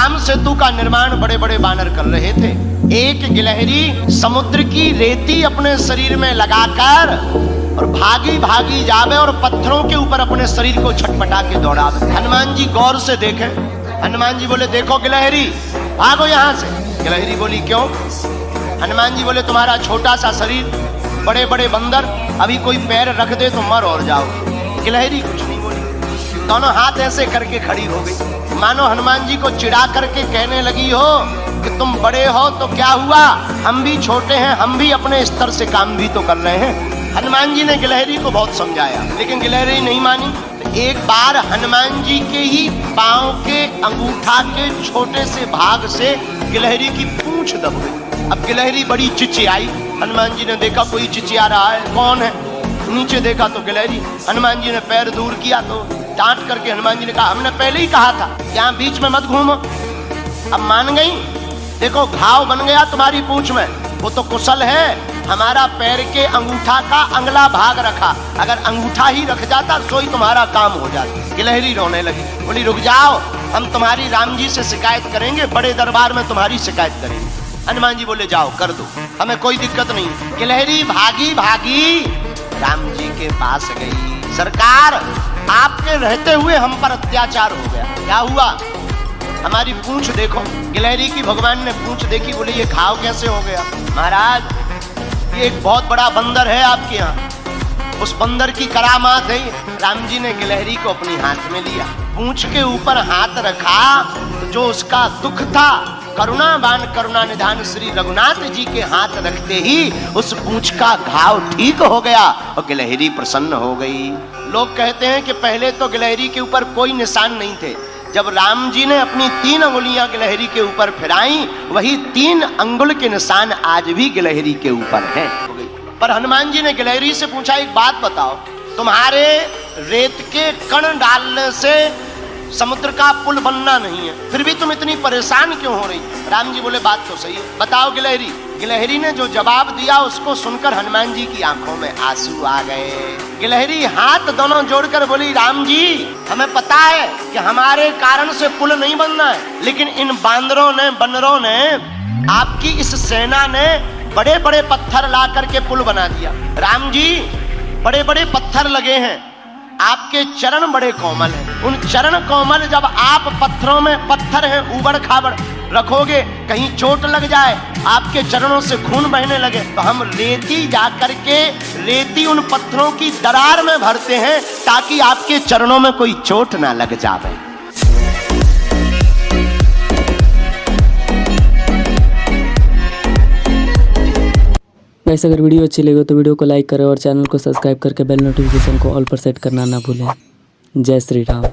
राम सेतु का निर्माण बड़े बड़े बानर कर रहे थे। एक गिलहरी समुद्र की रेती अपने शरीर में लगाकर और भागी भागी जावे और पत्थरों के ऊपर अपने शरीर को छटपटा के दौड़ावे। हनुमान जी गौर से देखे। हनुमान जी बोले देखो गिलहरी भागो यहाँ से। गिलहरी बोली क्यों? हनुमान जी बोले तुम्हारा छोटा सा शरीर, बड़े बड़े बंदर, अभी कोई पैर रख दे तो मर और जाओ। गिलहरी कुछ नहीं बोली, दोनों हाथ ऐसे करके खड़ी हो गई, मानो हनुमान जी को चिढ़ा करके कहने लगी हो कि तुम बड़े हो तो क्या हुआ, हम भी छोटे हैं, हम भी अपने स्तर से काम भी तो कर रहे हैं। हनुमान जी ने गिलहरी को बहुत समझाया लेकिन गिलहरी नहीं मानी। एक बार हनुमान जी के ही पांव के अंगूठा के छोटे से भाग से गिलहरी की पूंछ दब गई। अब गिलहरी बड़ी चिचियाई। हनुमान जी ने देखा कोई चिचिया रहा है, कौन है? नीचे देखा तो गिलहरी। हनुमान जी ने पैर दूर किया तो डांट करके हनुमान जी ने कहा हमने पहले ही कहा था यहाँ बीच में मत घूमो। अब मान गई। देखो घाव बन गया तुम्हारी पूंछ में, वो तो कुशल है, हमारा पैर के अंगूठा का अगला भाग रखा, अगर अंगूठा ही रख जाता तो ही तुम्हारा काम हो जाता। गिलहरी रोने लगी, बोली रुक जाओ, हम तुम्हारी राम जी से शिकायत करेंगे, बड़े दरबार में तुम्हारी शिकायत करेंगे। हनुमान जी बोले जाओ कर दो, हमें कोई दिक्कत नहीं। गिलहरी भागी भागी राम जी के पास गई। सरकार आपके रहते हुए हम पर अत्याचार हो गया, क्या हुआ? हमारी पूंछ देखो। गिलहरी की भगवान ने पूंछ देखी, बोले ये घाव कैसे हो गया? महाराज ये एक बहुत बड़ा बंदर है आपके यहाँ, उस बंदर की करामात है। राम जी ने गिलहरी को अपनी हाथ में लिया, पूंछ के ऊपर हाथ रखा, जो उसका दुख था करुणावान करुणा निधान श्री रघुनाथ जी के हाथ रखते ही उस पूंछ का घाव ठीक हो गया और गिलहरी प्रसन्न हो गई। लोग कहते हैं कि पहले तो गिलहरी के ऊपर कोई निशान नहीं थे, जब राम जी ने अपनी 3 अंगुलियां गिलहरी के ऊपर फिराई, वही 3 अंगुल के निशान आज भी गिलहरी के ऊपर हैं। पर हनुमान जी ने गिलहरी से पूछा एक बात बताओ, तुम्हारे रेत के कण डालने से समुद्र का पुल बनना नहीं है, फिर भी तुम इतनी परेशान क्यों हो रही? राम जी बोले बात तो सही है, बताओ गिलहरी। गिलहरी ने जो जवाब दिया उसको सुनकर हनुमान जी की आंखों में आंसू आ गए। गिलहरी हाथ दोनों जोड़कर बोली राम जी हमें पता है कि हमारे कारण से पुल नहीं बनना है, लेकिन इन बांदरों ने, बंदरों ने, आपकी इस सेना ने बड़े बड़े पत्थर ला करके पुल बना दिया। राम जी बड़े बड़े पत्थर लगे हैं, आपके चरण बड़े कोमल हैं, उन चरण कोमल जब आप पत्थरों में, पत्थर हैं उबड़ खाबड़, रखोगे कहीं चोट लग जाए, आपके चरणों से खून बहने लगे, तो हम रेती जा करके रेती उन पत्थरों की दरार में भरते हैं ताकि आपके चरणों में कोई चोट ना लग जाए। वैसे अगर वीडियो अच्छी लगे तो वीडियो को लाइक करें और चैनल को सब्सक्राइब करके बेल नोटिफिकेशन को ऑल पर सेट करना ना भूलें। जय श्री राम।